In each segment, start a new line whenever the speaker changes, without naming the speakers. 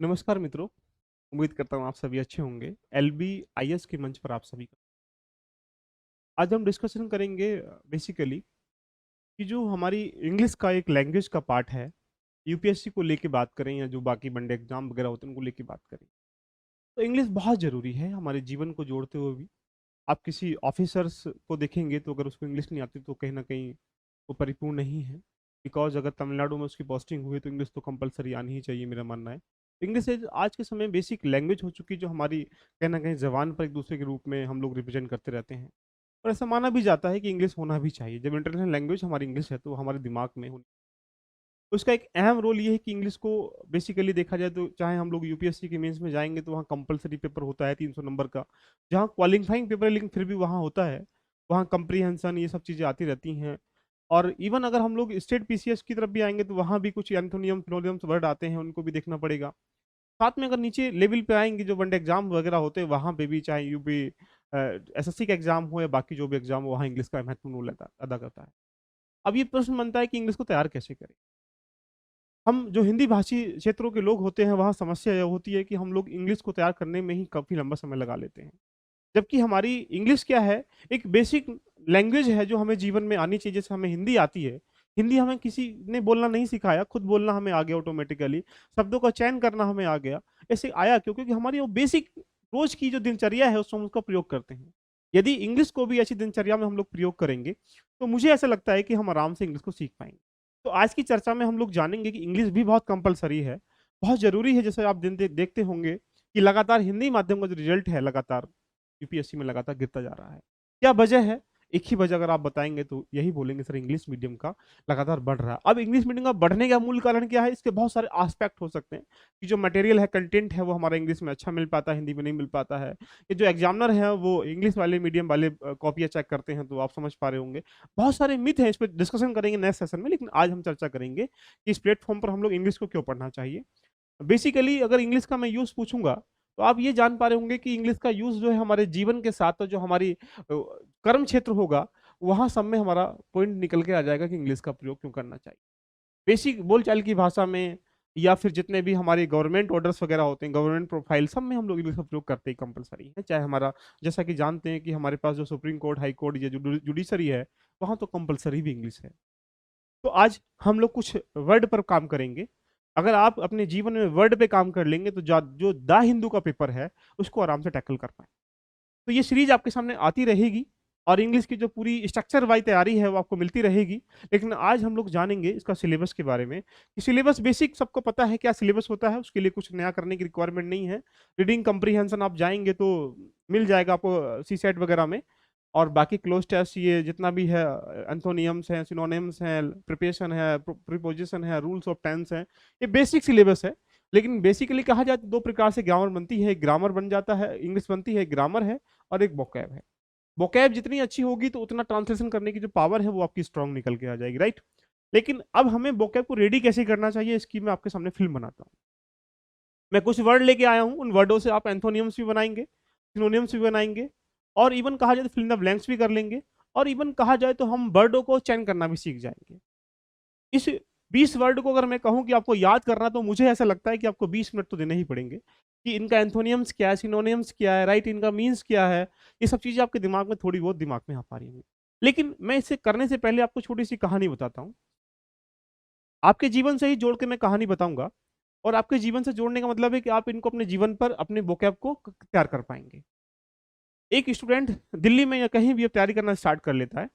नमस्कार मित्रों, उम्मीद करता हूँ आप सभी अच्छे होंगे। एलबीआईएस के मंच पर आप सभी का आज हम डिस्कशन करेंगे बेसिकली कि जो हमारी इंग्लिश का एक लैंग्वेज का पार्ट है, यूपीएससी को लेके बात करें या जो बाकी बड़े एग्जाम वगैरह होते हैं उनको लेके बात करें, तो इंग्लिश बहुत ज़रूरी है हमारे जीवन को जोड़ते हुए भी। आप किसी ऑफिसर्स को देखेंगे तो अगर उसको इंग्लिश नहीं आती तो कहीं ना कहीं वो परिपूर्ण नहीं है। बिकॉज अगर तमिलनाडु में उसकी पोस्टिंग हुई तो इंग्लिश तो कंपलसरी आनी ही चाहिए, मेरा मानना है। इंग्लिश एक आज के समय बेसिक लैंग्वेज हो चुकी है जो हमारी कहीं ना कहीं जबान पर एक दूसरे के रूप में हम लोग रिप्रेजेंट करते रहते हैं। और ऐसा माना भी जाता है कि इंग्लिश होना भी चाहिए। जब इंटरनेशनल लैंग्वेज हमारी इंग्लिश है तो हमारे दिमाग में होनी। उसका एक अहम रोल ये है कि इंग्लिश को बेसिकली देखा जाए तो चाहे हम लोग यूपीएससी के मेंस में जाएंगे तो वहाँ कंपलसरी पेपर होता है 300 नंबर का। जहाँ क्वालिफाइंग पेपर है लेकिन फिर भी वहाँ होता है। वहाँ कंप्रीहेंशन ये सब चीज़ें आती रहती हैं। और इवन अगर हम लोग स्टेट पीसीएस की तरफ भी आएंगे तो वहाँ भी कुछ एंथोनियम फिनोनियम्स वर्ड आते हैं, उनको भी देखना पड़ेगा। साथ में अगर नीचे लेवल पे आएंगे जो वनडे एग्जाम वगैरह होते हैं वहाँ पे भी, चाहे यूपी एसएससी का एग्जाम हो या बाकी जो भी एग्जाम हो, वहाँ इंग्लिश का महत्वपूर्ण रोल अदा करता है। अब ये प्रश्न बनता है कि इंग्लिश को तैयार कैसे करें। हम जो हिंदी भाषी क्षेत्रों के लोग होते हैं वहाँ समस्या यह होती है कि हम लोग इंग्लिश को तैयार करने में ही काफ़ी लंबा समय लगा लेते हैं। जबकि हमारी इंग्लिश क्या है, एक बेसिक लैंग्वेज है जो हमें जीवन में आनी चाहिए। जैसे हमें हिंदी आती है, हिंदी हमें किसी ने बोलना नहीं सिखाया, खुद बोलना हमें आ गया ऑटोमेटिकली। शब्दों का चयन करना हमें आ गया। ऐसे आया क्यों? क्योंकि हमारी वो बेसिक रोज की जो दिनचर्या है उसमें हम उसका प्रयोग करते हैं। यदि इंग्लिश को भी ऐसी दिनचर्या में हम लोग प्रयोग करेंगे तो मुझे ऐसा लगता है कि हम आराम से इंग्लिश को सीख पाएंगे। तो आज की चर्चा में हम लोग जानेंगे कि इंग्लिश भी बहुत कंपलसरी है, बहुत जरूरी है। जैसे आप देखते होंगे कि लगातार हिंदी माध्यम का जो रिजल्ट है लगातार यूपीएससी में लगातार गिरता जा रहा है। क्या वजह है? एक ही वजह अगर आप बताएंगे तो यही बोलेंगे सर इंग्लिश मीडियम का लगातार बढ़ रहा है। अब इंग्लिश मीडियम का बढ़ने का मूल कारण क्या है? इसके बहुत सारे एस्पेक्ट हो सकते हैं कि जो मटेरियल है, कंटेंट है, वो हमारा इंग्लिश में अच्छा मिल पाता है, हिंदी में नहीं मिल पाता है। ये जो एग्जामिनर है वो इंग्लिश वाले मीडियम वाले कॉपियाँ चेक करते हैं, तो आप समझ पा रहे होंगे। बहुत सारे मिथ हैं, इस पर डिस्कशन करेंगे नेक्स्ट सेशन में, लेकिन आज हम चर्चा करेंगे कि इस प्लेटफॉर्म पर हम लोग इंग्लिश को क्यों पढ़ना चाहिए। बेसिकली अगर इंग्लिश का मैं यूज पूछूंगा तो आप ये जान पा रहे होंगे कि इंग्लिश का यूज जो है हमारे जीवन के साथ, तो जो हमारी कर्म क्षेत्र होगा वहां सब में हमारा पॉइंट निकल के आ जाएगा कि इंग्लिश का प्रयोग क्यों करना चाहिए। बेसिक बोलचाल की भाषा में या फिर जितने भी हमारे गवर्नमेंट ऑर्डर्स वगैरह होते हैं, गवर्नमेंट प्रोफाइल, सब में हम लोग इंग्लिश का प्रयोग करते ही कंपलसरी है। चाहे हमारा, जैसा कि जानते हैं कि हमारे पास जो सुप्रीम कोर्ट, हाई कोर्ट या जुडिशरी है, वहां तो कंपलसरी भी इंग्लिश है। तो आज हम लोग कुछ वर्ड पर काम करेंगे। अगर आप अपने जीवन में वर्ड पे काम कर लेंगे तो जो द हिंदू का पेपर है उसको आराम से टैकल कर पाए। तो ये सीरीज आपके सामने आती रहेगी और इंग्लिश की जो पूरी स्ट्रक्चर वाइज तैयारी है वो आपको मिलती रहेगी। लेकिन आज हम लोग जानेंगे इसका सिलेबस के बारे में कि सिलेबस बेसिक सबको पता है क्या सिलेबस होता है, उसके लिए कुछ नया करने की रिक्वायरमेंट नहीं है। रीडिंग कंप्रीहेंशन आप जाएंगे तो मिल जाएगा आपको सी सेट वगैरह में। और बाकी क्लोज टेस्ट ये जितना भी है, एंथोनियम्स हैं, सिनोनिम्स हैं, प्रिपरेशन है, प्रीपोजिशन है, रूल्स ऑफ टेंस है, ये बेसिक सिलेबस है। लेकिन बेसिकली कहा जाए तो दो प्रकार से ग्रामर बनती है। एक ग्रामर बन जाता है, इंग्लिश बनती है, ग्रामर है, और एक वोकैब है। वोकैब जितनी अच्छी होगी तो उतना ट्रांसलेशन करने की जो पावर है वो आपकी स्ट्रांग निकल के आ जाएगी, राइट। लेकिन अब हमें वोकैब को रेडी कैसे करना चाहिए इसकी मैं आपके सामने फिल्म बनाता हूँ। मैं कुछ वर्ड लेके आया हूँ, उन वर्डों से आप एंथोनियम्स भी बनाएंगे, सिनोनियम्स भी बनाएंगे, और इवन कहा जाए तो फिल इन द ब्लैंक्स भी कर लेंगे। और इवन कहा जाए तो हम वर्डों को चयन करना भी सीख जाएंगे। इस 20 वर्ड को अगर मैं कहूं कि आपको याद करना, तो मुझे ऐसा लगता है कि आपको 20 मिनट तो देने ही पड़ेंगे कि इनका एंथोनियम्स क्या है, सिनोनियम्स क्या है, राइट, इनका मीन्स क्या है। ये सब चीजें आपके दिमाग में थोड़ी बहुत दिमाग में आ पा रही होंगी। लेकिन मैं इसे करने से पहले आपको छोटी सी कहानी बताता हूँ। आपके जीवन से ही जोड़ के मैं कहानी बताऊंगा। और आपके जीवन से जोड़ने का मतलब है कि आप इनको अपने जीवन पर, अपने वोकैब को तैयार कर पाएंगे। एक स्टूडेंट दिल्ली में या कहीं भी अब तैयारी करना स्टार्ट कर लेता है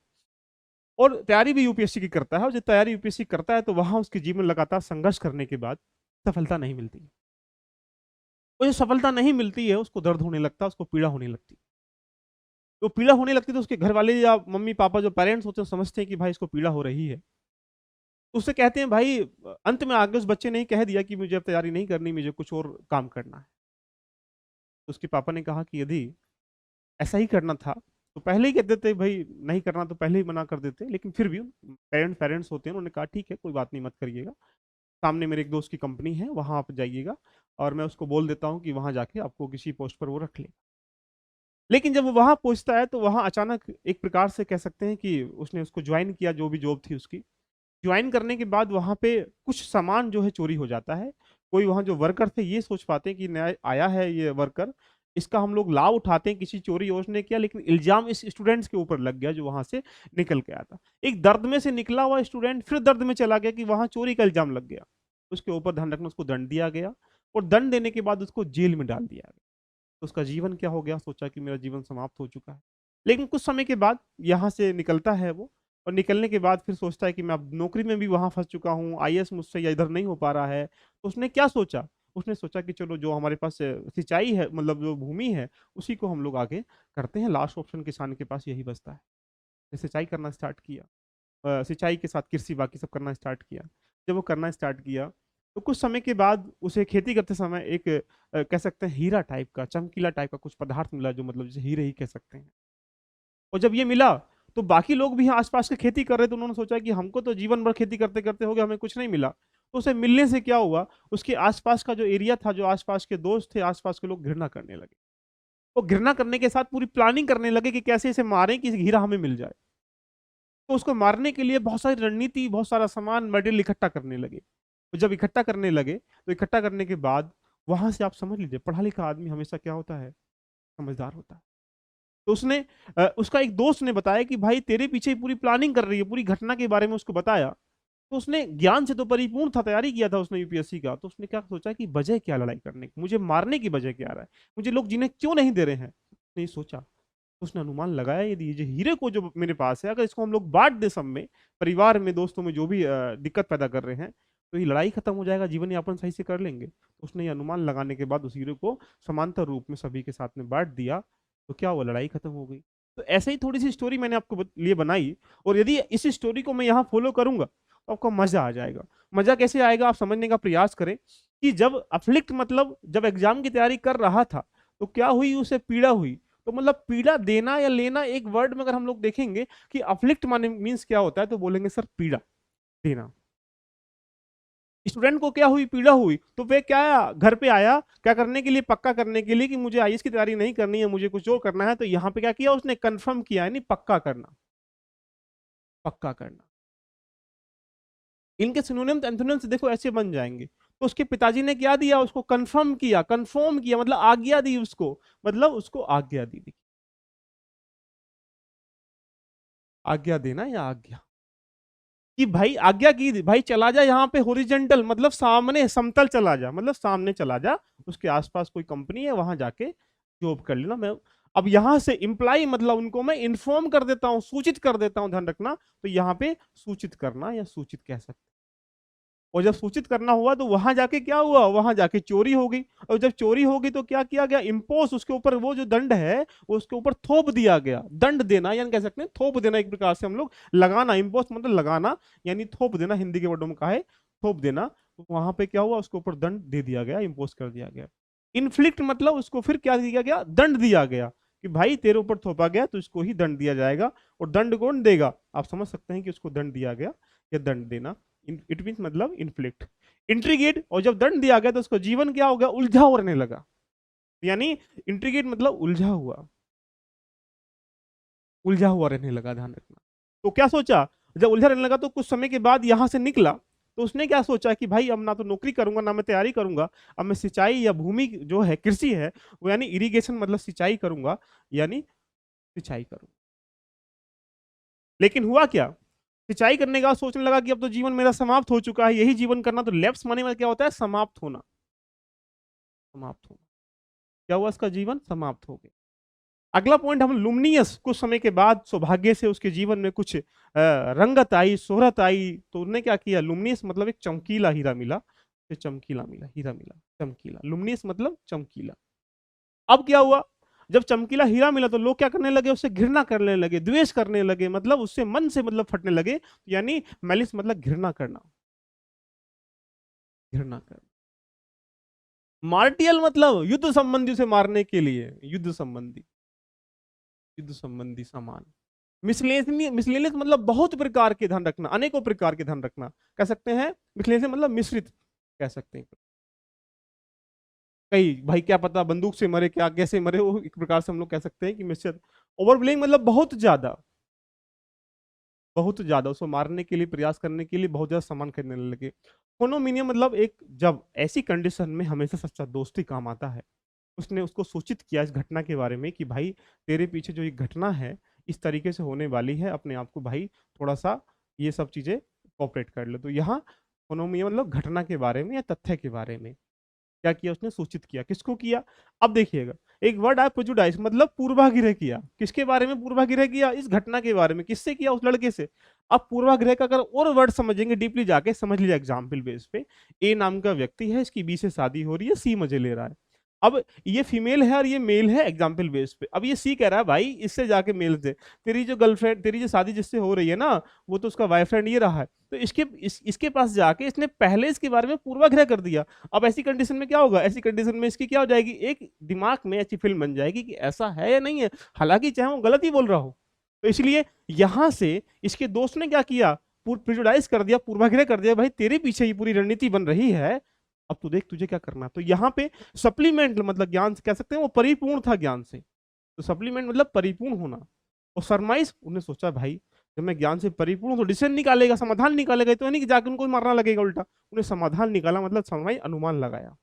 और तैयारी भी यूपीएससी की करता है, और जब तैयारी यूपीएससी करता है तो वहां उसके जीवन में लगातार संघर्ष करने के बाद सफलता नहीं मिलती। वो जो सफलता नहीं मिलती है उसको दर्द होने लगता है, उसको पीड़ा होने लगती है। तो पीड़ा होने लगती है तो उसके घर वाले या मम्मी पापा जो पेरेंट्स होते हैं समझते हैं कि भाई इसको पीड़ा हो रही है। तो उससे कहते हैं भाई, अंत में आगे उस बच्चे ने ही कह दिया कि मुझे अब तैयारी नहीं करनी, मुझे कुछ और काम करना है। तो उसके पापा ने कहा कि यदि ऐसा ही करना था तो पहले ही कह देते भाई, नहीं करना तो पहले ही मना कर देते। लेकिन फिर भी पेरेंट्स होते हैं, उन्होंने कहा ठीक है कोई बात नहीं, मत करिएगा। सामने मेरे एक दोस्त की कंपनी है, वहां आप जाइएगा और मैं उसको बोल देता हूँ कि वहां जाके आपको किसी पोस्ट पर वो रख ले। लेकिन जब वो वहां पहुंचता है तो वहां अचानक एक प्रकार से कह सकते हैं कि उसने उसको ज्वाइन किया, जो भी जॉब थी उसकी। ज्वाइन करने के बाद वहां पे कुछ सामान जो है चोरी हो जाता है। कोई वहां जो वर्कर थे ये सोच पाते हैं कि नया आया है ये वर्कर, इसका हम लोग लाभ उठाते हैं, किसी चोरी योजना ने किया, लेकिन इल्जाम इस स्टूडेंट्स के ऊपर लग गया जो वहां से निकल के आया था। एक दर्द में से निकला हुआ स्टूडेंट फिर दर्द में चला गया कि वहां चोरी का इल्जाम लग गया। उसके ऊपर ध्यान रखना, उसको दंड दिया गया, और दंड देने के बाद उसको जेल में डाल दिया गया। तो उसका जीवन क्या हो गया, सोचा कि मेरा जीवन समाप्त हो चुका है। लेकिन कुछ समय के बाद यहाँ से निकलता है वो, और निकलने के बाद फिर सोचता है कि मैं अब नौकरी में भी वहां फंस चुका हूँ, आईएएस मुझसे या इधर नहीं हो पा रहा है। तो उसने क्या सोचा, उसने सोचा कि चलो जो हमारे पास सिंचाई है, मतलब जो भूमि है, उसी को हम लोग आगे करते हैं। लास्ट ऑप्शन किसान के पास यही बचता है। फिर सिंचाई करना स्टार्ट किया, सिंचाई के साथ कृषि बाकी सब करना स्टार्ट किया। जब वो करना स्टार्ट किया तो कुछ समय के बाद उसे खेती करते समय एक कह सकते हैं हीरा टाइप का, चमकीला टाइप का कुछ पदार्थ मिला, जो मतलब जैसे हीरे ही कह सकते हैं। और जब ये मिला तो बाकी लोग भी यहाँ आसपास के खेती कर रहे थे, उन्होंने सोचा कि हमको तो जीवन भर खेती करते करते हो गया, हमें कुछ नहीं मिला। तो उसे मिलने से क्या हुआ, उसके आसपास का जो एरिया था, जो आसपास के दोस्त थे, आसपास के लोग घृणा करने लगे। वो घृणा करने के साथ पूरी प्लानिंग करने लगे कि कैसे इसे मारें कि हीरा हमें मिल जाए। तो उसको मारने के लिए बहुत सारी रणनीति, बहुत सारा सामान, मटेरियल इकट्ठा करने लगे। तो जब इकट्ठा करने लगे तो इकट्ठा करने के बाद वहां से आप समझ लीजिए, पढ़ा लिखा आदमी हमेशा क्या होता है, समझदार होता है। तो उसने उसका एक दोस्त ने बताया कि भाई तेरे पीछे पूरी प्लानिंग कर रही है, पूरी घटना के बारे में उसको बताया। तो उसने ज्ञान से तो परिपूर्ण था, तैयारी किया था उसने यूपीएससी का। तो उसने क्या सोचा कि वजह क्या लड़ाई करने की, मुझे मारने की वजह क्या आ रहा है, मुझे लोग जीने क्यों नहीं दे रहे हैं। उसने ये सोचा, तो उसने अनुमान लगाया यदि ये जो हीरे को जो मेरे पास है, अगर इसको हम लोग बांट दे सब में, परिवार में, दोस्तों में, जो भी दिक्कत पैदा कर रहे हैं, तो ये लड़ाई खत्म हो जाएगा, जीवन यापन सही से कर लेंगे। तो उसने ये अनुमान लगाने के बाद उस हीरे को समांतर रूप में सभी के साथ में बांट दिया। तो क्या हुआ, लड़ाई खत्म हो गई। तो ऐसे ही थोड़ी सी स्टोरी मैंने आपको लिए बनाई, और यदि इस स्टोरी को मैं यहाँ फॉलो करूंगा तो आपको मजा आ जाएगा। मजा कैसे आएगा, आप समझने का प्रयास करें कि जब अफ्लिक्ट, मतलब जब एग्जाम की तैयारी कर रहा था, तो क्या हुई, उसे पीड़ा हुई। तो मतलब पीड़ा देना या लेना, एक वर्ड में अगर हम लोग देखेंगे कि अफ्लिक्ट माने मीन्स क्या होता है, तो बोलेंगे सर पीड़ा देना। स्टूडेंट को क्या हुई, पीड़ा हुई, तो वे क्या घर पे आया, क्या करने के लिए, पक्का करने के लिए कि मुझे आईएएस की तैयारी नहीं करनी है, मुझे कुछ और करना है। तो यहाँ पे क्या किया उसने, कंफर्म किया, यानी पक्का करना, पक्का करना। इनके सिनोनिम्स एंथोनिम्स देखो ऐसे बन जाएंगे। तो उसके पिताजी ने क्या दिया, उसको कंफर्म किया, कंफर्म किया मतलब आज्ञा दी उसको, मतलब उसको आज्ञा दी। आज्ञा देना या आज्ञा, कि भाई आज्ञा की, भाई चला जा यहाँ पे हॉरिजेंटल, मतलब सामने समतल चला जा, मतलब सामने चला जा, उसके आसपास कोई कंपनी है वहां जाके जॉब कर लेना। मैं अब यहाँ से इम्प्लाई, मतलब उनको मैं इन्फॉर्म कर देता हूँ, सूचित कर देता हूँ, ध्यान रखना। तो यहाँ पे सूचित करना या सूचित कह सकते। और जब सूचित करना हुआ तो वहां जाके क्या हुआ, वहां जाके चोरी हो गई। और जब चोरी हो गई तो क्या किया गया, इम्पोज, उसके ऊपर वो जो दंड है वो उसके ऊपर थोप दिया गया। दंड देना यानी कह सकते हैं थोप देना, एक प्रकार से हम लोग लगाना, इम्पोज मतलब लगाना, यानी थोप देना, हिंदी के वर्डों में कहा है थोप देना। तो वहां पे क्या हुआ, उसके ऊपर दंड दे दिया गया, इम्पोज कर दिया गया। इन्फ्लिक्ट मतलब उसको फिर क्या दिया गया, दंड दिया गया, कि भाई तेरे ऊपर थोपा गया तो इसको ही दंड दिया जाएगा। और दंड कौन देगा, आप समझ सकते हैं कि उसको दंड दिया गया या दंड देना। इट मीन मतलब इन्फ्लिक्ट, इंट्रीगेट। और जब दंड दिया गया तो उसका जीवन क्या हो गया, उलझा हुआ रहने लगा। यानी इंट्रीगेट मतलब उलझा हुआ, उलझा हुआ रहने लगा, ध्यान रखना। तो क्या सोचा, जब उलझा रहने लगा तो कुछ समय के बाद यहां से निकला। तो उसने क्या सोचा कि भाई अब ना तो नौकरी करूंगा, ना मैं तैयारी करूंगा, अब मैं सिंचाई या भूमि जो है, कृषि है वो, यानी इरिगेशन मतलब सिंचाई करूंगा, यानी सिंचाई करूंगा। लेकिन हुआ क्या, सिंचाई करने का सोचने लगा कि अब तो जीवन मेरा समाप्त हो चुका है, यही जीवन करना। तो लेप्स माने में क्या होता है, समाप्त होना, समाप्त होना। क्या हुआ, इसका जीवन समाप्त हो गया। अगला पॉइंट हम लुमनियस, कुछ समय के बाद सौभाग्य से उसके जीवन में कुछ रंगत आई, शोहरत आई। तो उन्होंने क्या किया, लुमनियस मतलब एक चमकीला हीरा मिला, चमकीला मिला, हीरा मिला चमकीला, लुमनियस मतलब चमकीला। अब क्या हुआ, जब चमकीला हीरा मिला तो लोग क्या करने लगे, उससे घृणा करने लगे, द्वेष करने लगे, मतलब उससे मन से मतलब फटने लगे। यानी मैलिस मतलब घृणा करना, घृणा करना। मार्टियल मतलब युद्ध संबंधी, से मारने के लिए, युद्ध संबंधी, युद्ध संबंधी सामान। मिसलेनियस, मिसलेनियस मतलब बहुत प्रकार के, ध्यान रखना, अनेकों प्रकार के, ध्यान रखना, कह सकते हैं। मिसलेनियस मतलब मिश्रित कह सकते हैं। कई भाई क्या पता बंदूक से मरे, क्या कैसे मरे, वो एक प्रकार से हम लोग कह सकते हैं कि मिश्रित। ओवरब्लेइंग मतलब बहुत ज्यादा, बहुत ज्यादा उसको मारने के लिए, प्रयास करने के लिए बहुत ज्यादा सामान खरीदने लगे। फोनोमीनियम मतलब एक, जब ऐसी कंडीशन में हमेशा सच्चा दोस्त ही काम आता है। उसने उसको सूचित किया इस घटना के बारे में कि भाई तेरे पीछे जो एक घटना है इस तरीके से होने वाली है, अपने आप को भाई थोड़ा सा ये सब चीजें कॉपरेट कर लो। तो यहाँ फोनोमिया मतलब घटना के बारे में या तथ्य के बारे में क्या किया, उसने सूचित किया। किसको किया? अब देखिएगा, एक वर्ड है प्रेजुडाइस, मतलब पूर्वाग्रह किया। किसके बारे में पूर्वाग्रह किया? इस घटना के बारे में। किससे किया? उस लड़के से। अब पूर्वाग्रह का अगर और वर्ड समझेंगे डीपली जाके, समझ लीजिए एग्जाम्पल बेस पे, ए नाम का व्यक्ति है, इसकी बी से शादी हो रही है, सी मजे ले रहा है। अब ये फीमेल है और ये मेल है एग्जाम्पल बेस पे। अब ये सी कह रहा है भाई इससे जाके मेल से, तेरी जो गर्लफ्रेंड, तेरी जो शादी जिससे हो रही है ना, वो तो उसका बॉयफ्रेंड ये रहा है। तो इसके पास जाके इसने पहले इसके बारे में पूर्वाग्रह कर दिया। अब ऐसी कंडीशन में क्या होगा? ऐसी कंडीशन में इसकी क्या हो जाएगी, एक दिमाग में ऐसी फिल्म बन जाएगी कि ऐसा है या नहीं है, हालांकि चाहे वो गलत ही बोल रहा हो। तो इसलिए यहां से इसके दोस्त ने क्या किया, प्रिजुडाइज कर दिया, पूर्वाग्रह कर दिया, भाई तेरे पीछे ही पूरी रणनीति बन रही है, अब तू देख तुझे क्या करना। तो यहाँ पे सप्लीमेंट मतलब ज्ञान से कह सकते हैं वो परिपूर्ण था ज्ञान से। तो सप्लीमेंट मतलब परिपूर्ण होना। और सरमाइज, उन्हें सोचा भाई जब मैं ज्ञान से परिपूर्ण हूं तो डिसीजन निकालेगा, समाधान निकालेगा, तो नहीं कि जाके उनको मारना लगेगा उल्टा। उन्हें समाधान निकाला, मतलब सरमाइज अनुमान लगाया।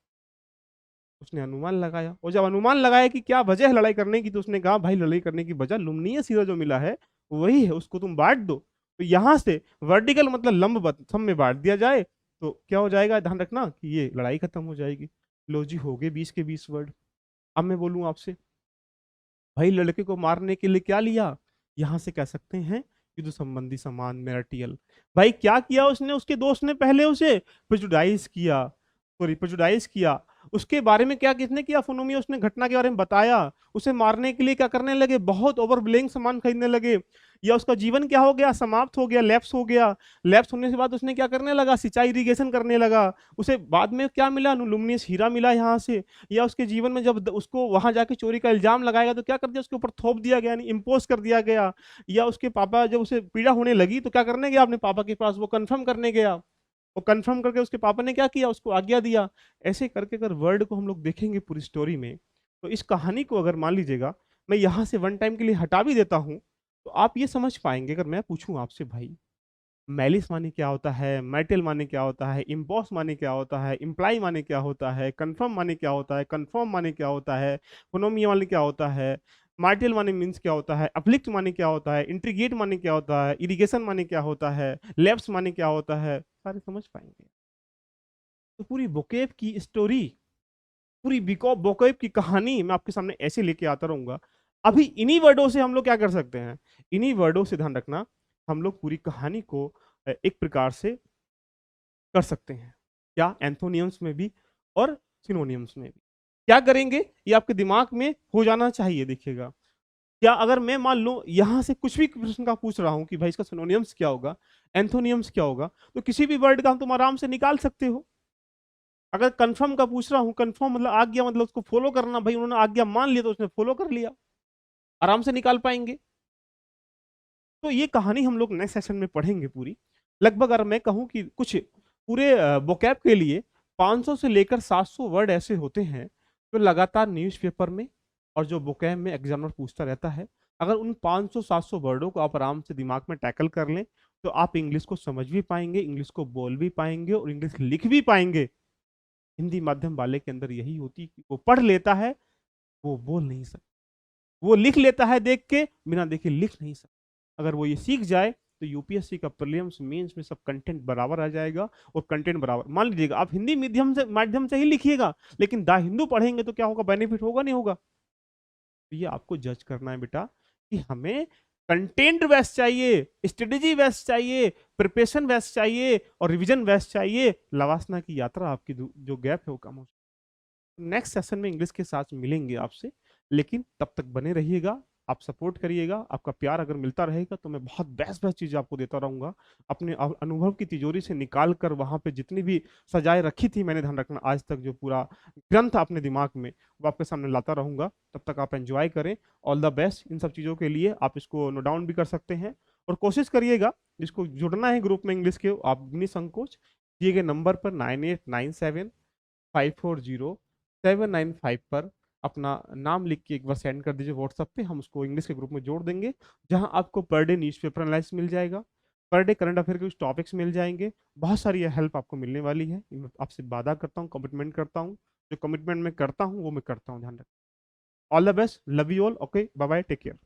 उसने अनुमान लगाया, और जब अनुमान लगाया कि क्या वजह है लड़ाई करने की, तो उसने कहा भाई लड़ाई करने की वजह लुम्नीय सीधा जो मिला है वही है, उसको तुम बांट दो। तो यहां से वर्टिकल मतलब लंब सब में बांट दिया जाए तो क्या हो जाएगा, ध्यान रखना कि ये लड़ाई खत्म हो जाएगी। लो जी, हो गए 20 के 20 वर्ड। अब मैं बोलूं आपसे, भाई लड़के को मारने के लिए क्या लिया, यहां से कह सकते हैं युद्ध संबंधी सामान मैरिटियल। भाई क्या किया उसने, उसके दोस्त ने पहले उसे प्रेजुडाइज किया, सॉरी प्रेजुडाइज किया। उसके बारे में क्या किसने किया, फोनोमिया, उसने घटना के बारे में बताया। उसे मारने के लिए क्या करने लगे, बहुत ओवरब्लेइंग सामान खरीदने लगे। या उसका जीवन क्या हो गया, समाप्त हो गया, लैप्स हो गया। लैप्स होने के बाद उसने क्या करने लगा, सिंचाई इरिगेशन करने लगा। उसे बाद में क्या मिला, लुमिनियस हीरा मिला यहाँ से। या उसके जीवन में जब उसको वहां जाके चोरी का इल्जाम लगाएगा तो क्या कर दिया, उसके ऊपर थोप दिया गया, यानी इम्पोज कर दिया गया। या उसके पापा जब उसे पीड़ा होने लगी तो क्या करने गया अपने पापा के पास, वो कंफर्म करने गया। वो कंफर्म करके उसके पापा ने क्या किया, उसको आज्ञा दिया। ऐसे करके अगर वर्ड को हम लोग देखेंगे पूरी स्टोरी में, तो इस कहानी को अगर मान लीजिएगा मैं यहाँ से वन टाइम के लिए हटा भी देता हूँ, तो आप ये समझ पाएंगे। अगर मैं पूछूं आपसे भाई मैलिस माने क्या होता है, मेटल माने क्या होता है, इम्पोस माने क्या होता है, इम्प्लाई माने क्या होता है, कंफर्म माने क्या होता है, कंफर्म माने क्या होता है, फोनोमिया माने क्या होता है, मार्टियल माने मीन्स क्या होता है, अफ्लिक्ट माने क्या होता है, इंट्रीगेट माने क्या होता है, इरिगेशन माने क्या होता है, लैप्स माने क्या होता है, सारे समझ पाएंगे। तो पूरी बोकेब की स्टोरी, पूरी बिको बोकेब की कहानी मैं आपके सामने ऐसे लेके आता रहूंगा। अभी इन्हीं वर्डों से हम लोग क्या कर सकते हैं, इन्हीं वर्डों से ध्यान रखना, हम लोग पूरी कहानी को एक प्रकार से कर सकते हैं। क्या? एंथोनियम्स में भी और सिनोनियम्स में भी। क्या करेंगे, ये आपके दिमाग में हो जाना चाहिए। देखिएगा, क्या अगर मैं मान लो यहां से कुछ भी प्रश्न का पूछ रहा हूं कि भाई इसका सिनोनियम्स क्या होगा, एंथोनियम्स क्या होगा, तो किसी भी वर्ड का हम तुम आराम से निकाल सकते हो। अगर कंफर्म का पूछ रहा हूँ, कंफर्म मतलब आज्ञा, मतलब उसको फॉलो करना, भाई उन्होंने आज्ञा मान लिया तो उसने फॉलो कर लिया, आराम से निकाल पाएंगे। तो ये कहानी हम लोग नेक्स्ट सेशन में पढ़ेंगे पूरी। लगभग अगर मैं कहूँ कि कुछ पूरे वोकैब के लिए 500 से लेकर 700 वर्ड ऐसे होते हैं जो लगातार न्यूज़पेपर में और जो वोकैब में एग्जामिनर पूछता रहता है। अगर उन 500-700 वर्डों को आप आराम से दिमाग में टैकल कर लें तो आप इंग्लिश को समझ भी पाएंगे, इंग्लिश को बोल भी पाएंगे और इंग्लिश लिख भी पाएंगे। हिंदी माध्यम वाले के अंदर यही होती है कि वो पढ़ लेता है, वो बोल नहीं सकता। वो लिख लेता है देख के, बिना देखे लिख नहीं सकता। अगर वो ये सीख जाए तो यूपीएससी का प्रीलिम्स मेंस में सब कंटेंट बराबर आ जाएगा। और कंटेंट बराबर, मान लीजिएगा आप हिंदी माध्यम से ही लिखिएगा, लेकिन द हिंदू पढ़ेंगे तो क्या होगा, बेनिफिट होगा नहीं होगा? तो ये आपको जज करना है बेटा कि हमें कंटेंट बेस्ट चाहिए, स्ट्रेटेजी बेस्ट चाहिए, प्रिपरेशन बेस्ट चाहिए और रिवीजन बेस्ट चाहिए। लवासना की यात्रा आपकी जो गैप है वो कम हो। नेक्स्ट सेशन में इंग्लिश के साथ मिलेंगे आपसे, लेकिन तब तक बने रहिएगा, आप सपोर्ट करिएगा। आपका प्यार अगर मिलता रहेगा तो मैं बहुत बेस्ट बेस्ट चीज़ें आपको देता रहूंगा। अपने अनुभव की तिजोरी से निकाल कर वहाँ पे जितनी भी सजाए रखी थी मैंने, ध्यान रखना, आज तक जो पूरा ग्रंथ अपने दिमाग में, वो आपके सामने लाता रहूंगा। तब तक आप एंजॉय करें। ऑल द बेस्ट इन सब चीज़ों के लिए। आप इसको नोट डाउन भी कर सकते हैं और कोशिश करिएगा, जिसको जुड़ना है ग्रुप में इंग्लिश के, आप निसंकोच दिए गए नंबर पर 9897540795 पर अपना नाम लिख के एक बार सेंड कर दीजिए व्हाट्सएप पे। हम उसको इंग्लिश के ग्रुप में जोड़ देंगे, जहां आपको पर डे न्यूज़पेपर एनालिसिस मिल जाएगा, पर डे करंट अफेयर के कुछ टॉपिक्स मिल जाएंगे, बहुत सारी हेल्प आपको मिलने वाली है। ये मैं आपसे वादा करता हूँ, कमिटमेंट करता हूँ। जो कमिटमेंट मैं करता हूँ वो मैं करता हूँ, ध्यान रखना। All the best, love you all, okay, bye bye, take care.